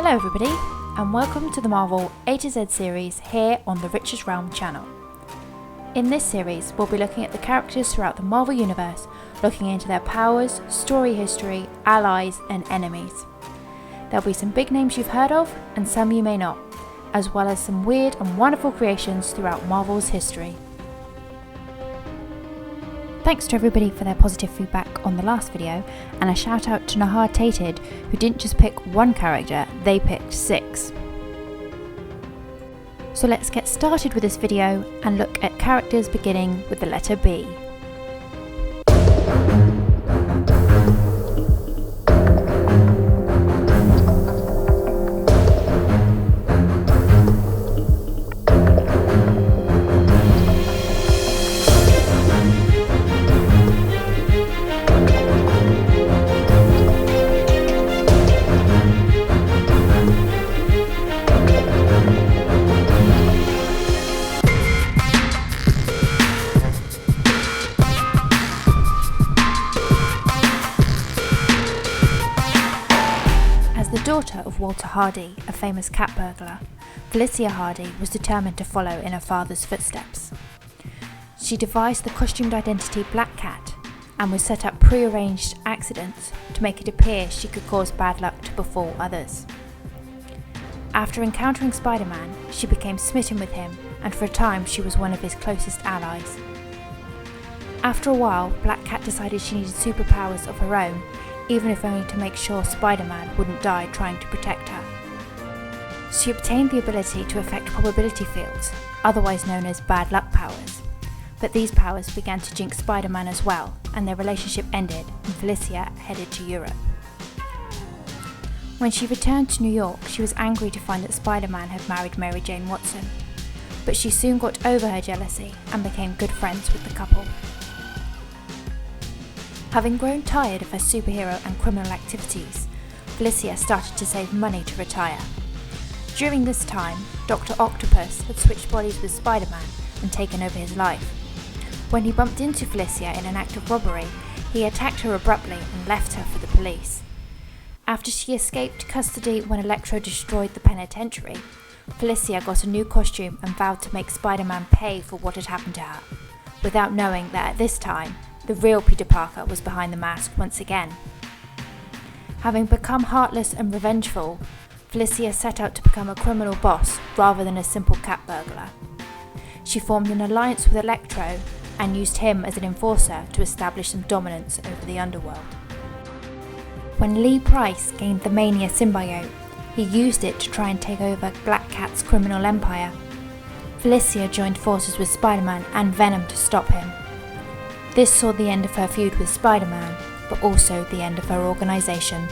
Hello everybody, and welcome to the Marvel A to Z series here on the Richest Realm channel. In this series, we'll be looking at the characters throughout the Marvel Universe, looking into their powers, story history, allies, and enemies. There'll be some big names you've heard of, and some you may not, as well as some weird and wonderful creations throughout Marvel's history. Thanks to everybody for their positive feedback on the last video, and a shout out to Nahar Tated, who didn't just pick one character, they picked 6. So let's get started with this video and look at characters beginning with the letter B. Daughter of Walter Hardy, a famous cat burglar, Felicia Hardy was determined to follow in her father's footsteps. She devised the costumed identity Black Cat and would set up pre-arranged accidents to make it appear she could cause bad luck to befall others. After encountering Spider-Man, she became smitten with him, and for a time she was one of his closest allies. After a while, Black Cat decided she needed superpowers of her own, even if only to make sure Spider-Man wouldn't die trying to protect her. She obtained the ability to affect probability fields, otherwise known as bad luck powers, but these powers began to jinx Spider-Man as well, and their relationship ended and Felicia headed to Europe. When she returned to New York, she was angry to find that Spider-Man had married Mary Jane Watson, but she soon got over her jealousy and became good friends with the couple. Having grown tired of her superhero and criminal activities, Felicia started to save money to retire. During this time, Dr. Octopus had switched bodies with Spider-Man and taken over his life. When he bumped into Felicia in an act of robbery, he attacked her abruptly and left her for the police. After she escaped custody when Electro destroyed the penitentiary, Felicia got a new costume and vowed to make Spider-Man pay for what had happened to her, without knowing that at this time, the real Peter Parker was behind the mask once again. Having become heartless and revengeful, Felicia set out to become a criminal boss rather than a simple cat burglar. She formed an alliance with Electro and used him as an enforcer to establish some dominance over the underworld. When Lee Price gained the Mania symbiote, he used it to try and take over Black Cat's criminal empire. Felicia joined forces with Spider-Man and Venom to stop him. This saw the end of her feud with Spider-Man, but also the end of her organisation.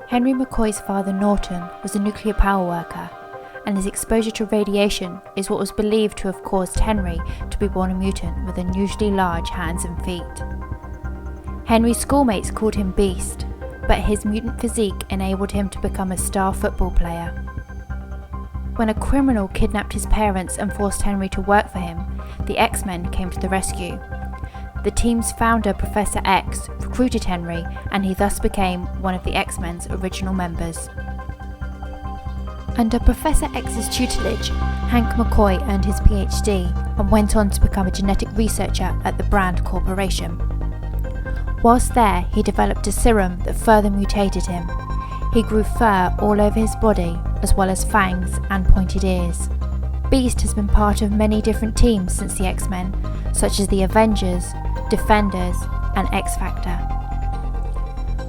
Henry McCoy's father Norton was a nuclear power worker, and his exposure to radiation is what was believed to have caused Henry to be born a mutant with unusually large hands and feet. Henry's schoolmates called him Beast, but his mutant physique enabled him to become a star football player. When a criminal kidnapped his parents and forced Henry to work for him, the X-Men came to the rescue. The team's founder, Professor X, recruited Henry, and he thus became one of the X-Men's original members. Under Professor X's tutelage, Hank McCoy earned his PhD and went on to become a genetic researcher at the Brand Corporation. Whilst there, he developed a serum that further mutated him. He grew fur all over his body, as well as fangs and pointed ears. Beast has been part of many different teams since the X-Men, such as the Avengers, Defenders, and X-Factor.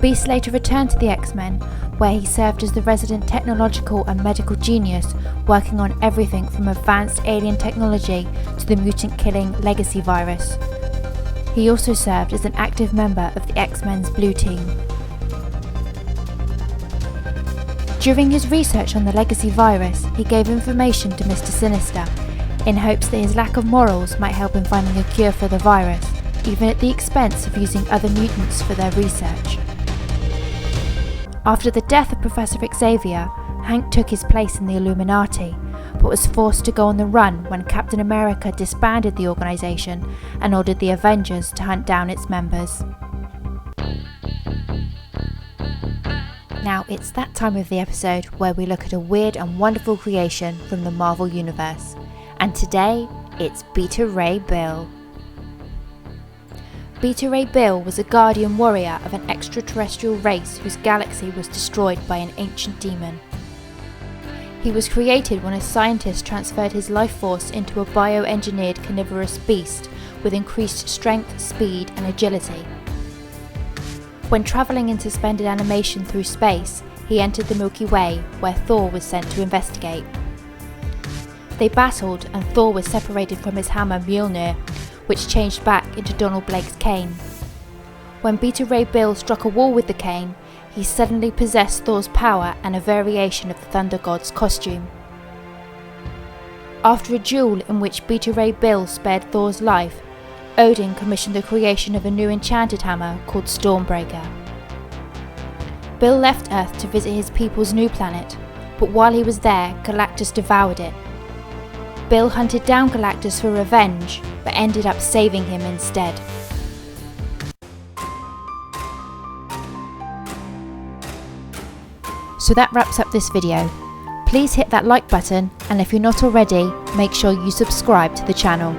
Beast later returned to the X-Men, where he served as the resident technological and medical genius, working on everything from advanced alien technology to the mutant-killing legacy virus. He also served as an active member of the X-Men's Blue Team. During his research on the legacy virus, he gave information to Mr. Sinister, in hopes that his lack of morals might help in finding a cure for the virus, even at the expense of using other mutants for their research. After the death of Professor Xavier, Hank took his place in the Illuminati, but was forced to go on the run when Captain America disbanded the organisation and ordered the Avengers to hunt down its members. Now it's that time of the episode where we look at a weird and wonderful creation from the Marvel Universe. And today, it's Beta Ray Bill. Beta Ray Bill was a guardian warrior of an extraterrestrial race whose galaxy was destroyed by an ancient demon. He was created when a scientist transferred his life force into a bioengineered carnivorous beast with increased strength, speed and agility. When travelling in suspended animation through space, he entered the Milky Way, where Thor was sent to investigate. They battled and Thor was separated from his hammer Mjolnir, which changed back into Donald Blake's cane. When Beta Ray Bill struck a wall with the cane, he suddenly possessed Thor's power and a variation of the Thunder God's costume. After a duel in which Beta Ray Bill spared Thor's life, Odin commissioned the creation of a new enchanted hammer called Stormbreaker. Bill left Earth to visit his people's new planet, but while he was there, Galactus devoured it. Bill hunted down Galactus for revenge, but ended up saving him instead. So that wraps up this video. Please hit that like button, and if you're not already, make sure you subscribe to the channel.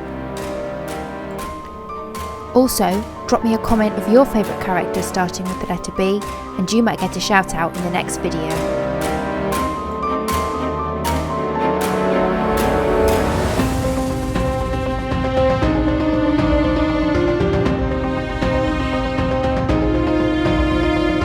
Also, drop me a comment of your favourite character starting with the letter B, and you might get a shout out in the next video.